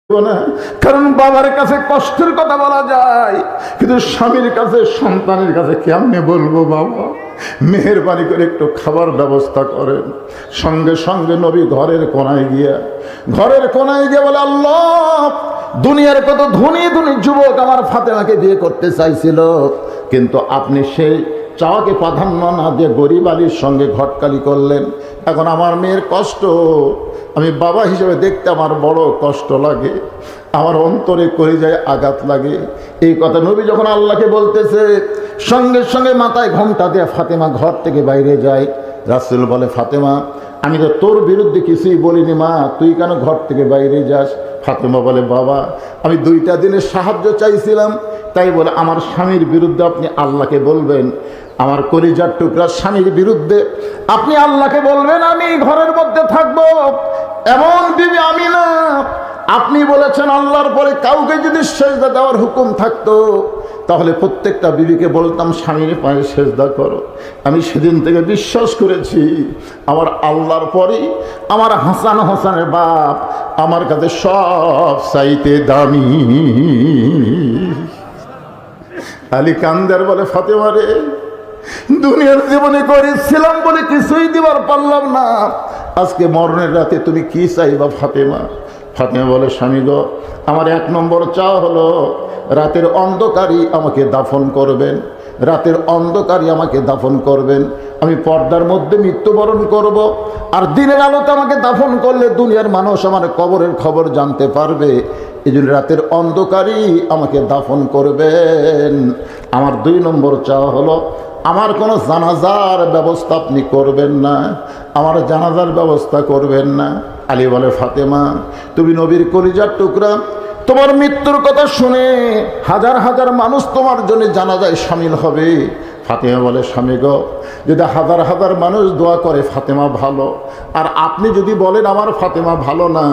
না, কারণ বাবার কাছে কষ্টের কথা বলা যায়, কিন্তু স্বামীর কাছে, সন্তানের কাছে কেমনে বলবো? বাবা, মেহেরবানি করে একটু খাবার ব্যবস্থা করেন। সঙ্গে সঙ্গে নবী ঘরের কোনায় গিয়ে বলে, আল্লাহ, দুনিয়ার কত ধনী ধনী যুবক আমার ফাতেমাকে বিয়ে করতে চাইছিল, কিন্তু আপনি সেই চাওয়াকে প্রাধান্য না দিয়ে গরিব আলীর সঙ্গে ঘটকালি করলেন। এখন আমার মেয়ের কষ্ট আমি বাবা হিসেবে দেখতে আমার বড় কষ্ট লাগে, আমার অন্তরে কলিজায় আঘাত লাগে। এই কথা নবী যখন আল্লাহকে বলতেছে, সঙ্গে সঙ্গে মাথায় ঘোমটা দিয়ে ফাতেমা ঘর থেকে বাইরে যায়। রাসূল বলে, ফাতেমা, আমি তো তোর বিরুদ্ধে কিছুই বলিনি মা, তুই কেন ঘর থেকে বাইরে যাস? ফাতেমা বলে, বাবা, আমি 2টা দিনের সাহায্য চাইছিলাম, তাই বলে আমার স্বামীর বিরুদ্ধে আপনি আল্লাহকে বলবেন? আমার কলিজার টুকরা স্বামীর বিরুদ্ধে আপনি আল্লাহকে বলবেন আমি ঘরের মধ্যে থাকবো? এমন বিবি আমি না। আপনি বলেছেন আল্লাহর পরে কাউকে যদি সেজদা দেওয়ার হুকুম থাকতো, তাহলে প্রত্যেকটা বিবিকে বলতাম স্বামীর পায়ে সেজদা করো। আমি সেদিন থেকে বিশ্বাস করেছি আমার আল্লাহর পরে আমার হাসানের বাপ আমার কাছে সব চাইতে দামি। আলী কান্দার বলে, ফাতেমা রে, দুনিয়ার জীবনে করেছিলাম বলে কিছুই দিবার পারলাম না, আজকে মরণের রাতে তুমি কি চাইবা ফাতেমা? ফাতেমা বলে, স্বামী গো, আমার 1 নম্বর চাওয়া হলো রাতের অন্ধকারই আমাকে দাফন করবেন, রাতের অন্ধকারই আমাকে দাফন করবেন। আমি পর্দার মধ্যে মৃত্যুবরণ করব, আর দিনের আলোতে আমাকে দাফন করলে দুনিয়ার মানুষ আমার কবরের খবর জানতে পারবে। এই জন্য রাতের অন্ধকারই আমাকে দাফন করবেন। আমার 2 নম্বর চাওয়া হলো আমার কোনো জানাজার ব্যবস্থা আপনি করবেন না, আমার জানাজার ব্যবস্থা করবেন না। আলী বলে, ফাতেমা, তুমি নবীর কলিজার টুকরা, তোমার মৃত্যুর কথা শুনে হাজার হাজার মানুষ তোমার জন্য জানাজায় শামিল হবে। ফাতেমা বলে, স্বামী গো, যদি হাজার হাজার মানুষ দোয়া করে ফাতেমা ভালো, আর আপনি যদি বলেন আমার ফাতেমা ভালো না,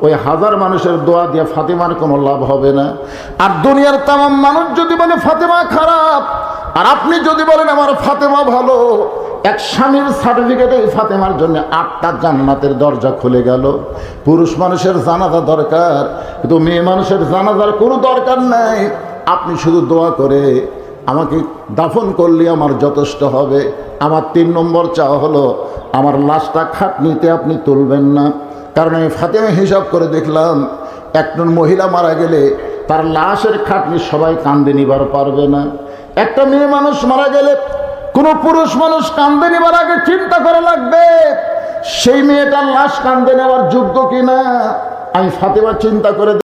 ওই হাজার মানুষের দোয়া দিয়ে ফাতেমার কোনো লাভ হবে না। আর দুনিয়ার তামাম মানুষ যদি বলে ফাতেমা খারাপ, আর আপনি যদি বলেন আমার ফাতেমা ভালো, এক স্বামীর সার্টিফিকেটে ফাতেমার জন্য 8টা জান্নাতের দরজা খুলে গেল। পুরুষ মানুষের জানাজা দরকার, কিন্তু মেয়ে মানুষের জানাজার কোনো দরকার নাই। আপনি শুধু দোয়া করে আমাকে দাফন করলে আমার যথেষ্ট হবে। আমার 3 নম্বর চাওয়া হলো আমার লাশটা খাটনিতে আপনি তুলবেন না, কারণ আমি ফাতেমা হিসাব করে দেখলাম একজন মহিলা মারা গেলে তার লাশের খাটনি সবাই কান্দে নিবার পারবে না। একটা মেয়ে মানুষ মারা গেলে কোনো পুরুষ মানুষ কান্দে নেবার আগে চিন্তা করা লাগবে সেই মেয়েটার লাশ কান্দে নেওয়ার যোগ্য কিনা। আমি ফাতেমা চিন্তা করে